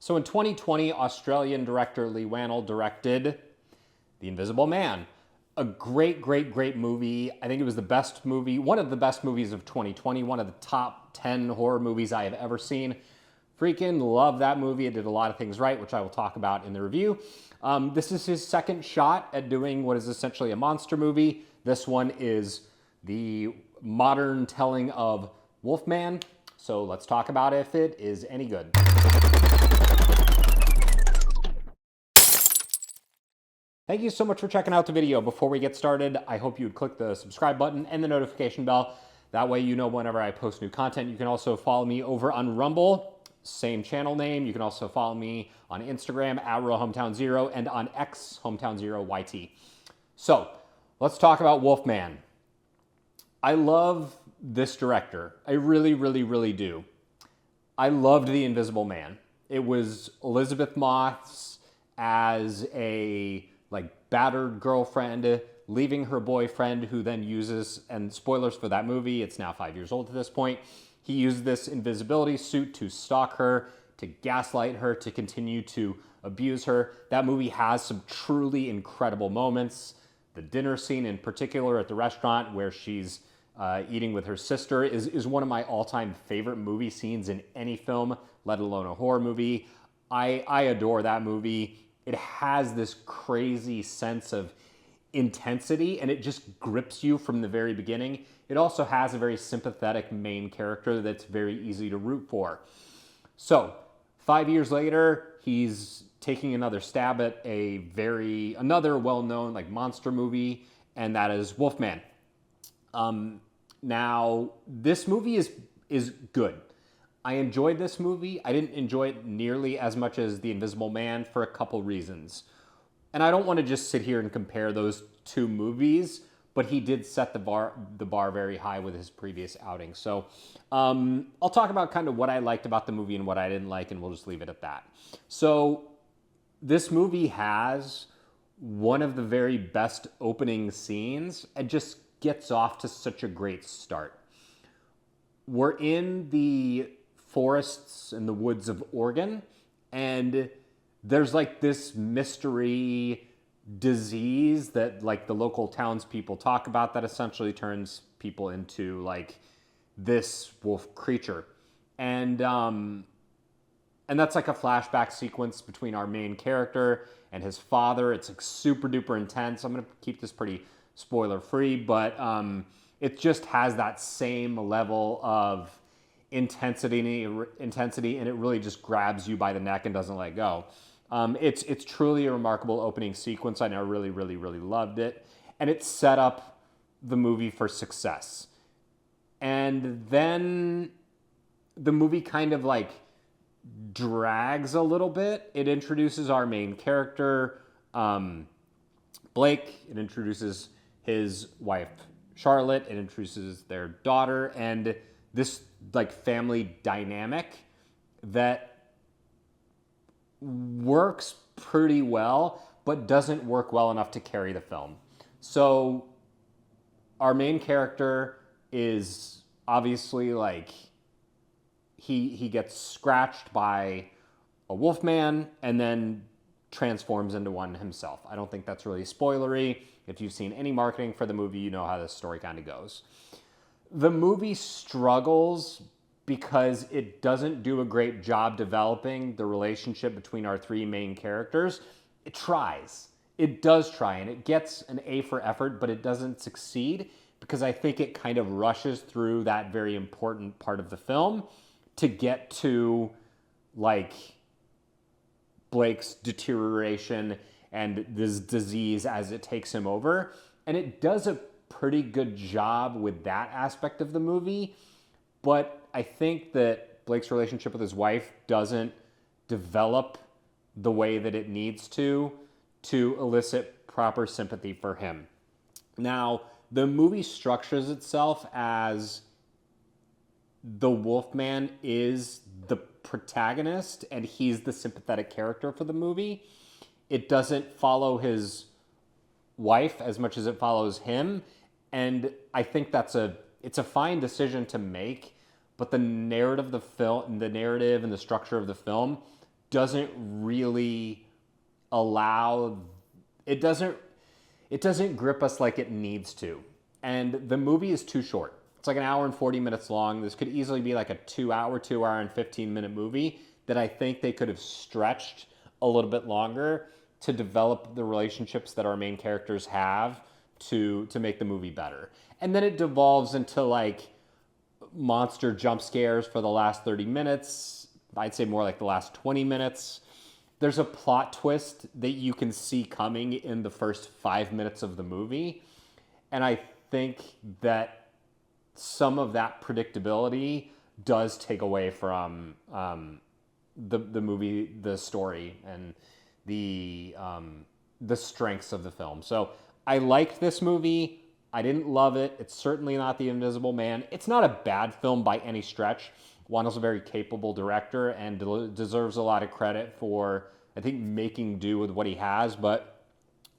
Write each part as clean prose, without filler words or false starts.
So in 2020, Australian director Leigh Whannell directed The Invisible Man. A great, great, great movie. I think it was the best movie, one of the best movies of 2020, one of the top 10 horror movies I have ever seen. Freaking love that movie. It did a lot of things right, which I will talk about in the review. This is his second shot at doing what is essentially a monster movie. This one is the modern telling of Wolfman. So let's talk about if it is any good. Thank you so much for checking out the video. Before we get started, I hope you would click the subscribe button and the notification bell. That way you know whenever I post new content. You can also follow me over on Rumble, same channel name. You can also follow me on Instagram at RealHometown0 and on X, Hometown0YT. So let's talk about Wolfman. I love this director. I really, really, really do. I loved The Invisible Man. It was Elizabeth Moss as a battered girlfriend leaving her boyfriend, who then uses, and spoilers for that movie, it's now 5 years old at this point, he used this invisibility suit to stalk her, to gaslight her, to continue to abuse her. That movie has some truly incredible moments. The dinner scene in particular at the restaurant where she's eating with her sister is one of my all-time favorite movie scenes in any film, let alone a horror movie. I adore that movie. It has this crazy sense of intensity, and it just grips you from the very beginning. It also has a very sympathetic main character that's very easy to root for. So 5 years later, he's taking another stab at another well-known monster movie, and that is Wolfman. Now, this movie is good. I enjoyed this movie. I didn't enjoy it nearly as much as The Invisible Man for a couple reasons. And I don't want to just sit here and compare those two movies, but he did set the bar very high with his previous outing. So I'll talk about kind of what I liked about the movie and what I didn't like, and we'll just leave it at that. So this movie has one of the very best opening scenes and just gets off to such a great start. We're in the forests and the woods of Oregon, and there's this mystery disease that the local townspeople talk about that essentially turns people into this wolf creature. And that's a flashback sequence between our main character and his father. It's super duper intense. I'm gonna keep this pretty spoiler free, but it just has that same level of intensity, and it really just grabs you by the neck and doesn't let go. It's truly a remarkable opening sequence. I really, really, really loved it. And it set up the movie for success. And then the movie kind of drags a little bit. It introduces our main character, Blake. It introduces his wife, Charlotte. It introduces their daughter, and this family dynamic that works pretty well, but doesn't work well enough to carry the film. So our main character is obviously he gets scratched by a wolfman and then transforms into one himself. I don't think that's really spoilery. If you've seen any marketing for the movie, you know how this story kind of goes. The movie struggles because it doesn't do a great job developing the relationship between our three main characters. It tries. It does try, and it gets an A for effort, but it doesn't succeed because I think it kind of rushes through that very important part of the film to get to Blake's deterioration and this disease as it takes him over. And it does a pretty good job with that aspect of the movie, but I think that Blake's relationship with his wife doesn't develop the way that it needs to elicit proper sympathy for him. Now, the movie structures itself as the Wolfman is the protagonist and he's the sympathetic character for the movie. It doesn't follow his wife as much as it follows him. And I think it's a fine decision to make, but the narrative and the structure of the film doesn't really allow, it doesn't grip us like it needs to. And the movie is too short. It's like an hour and 40 minutes long. This could easily be like a 2 hour and 15-minute movie that I think they could have stretched a little bit longer to develop the relationships that our main characters have to make the movie better. And then it devolves into like monster jump scares for the last 30 minutes. I'd say more like the last 20 minutes. There's a plot twist that you can see coming in the first 5 minutes of the movie. And I think that some of that predictability does take away from the movie, the story, and the strengths of the film. So I liked this movie. I didn't love it. It's certainly not The Invisible Man. It's not a bad film by any stretch. Whannell's a very capable director and deserves a lot of credit for, I think, making do with what he has. But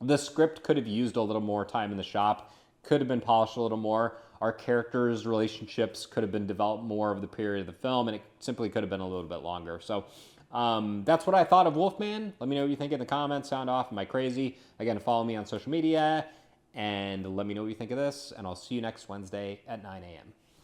the script could have used a little more time in the shop, could have been polished a little more. Our characters' relationships could have been developed more over the period of the film, and it simply could have been a little bit longer. So that's what I thought of Wolfman. Let me know what you think in the comments. Sound off. Am I crazy? Again, follow me on social media, and let me know what you think of this, and I'll see you next Wednesday at 9 a.m.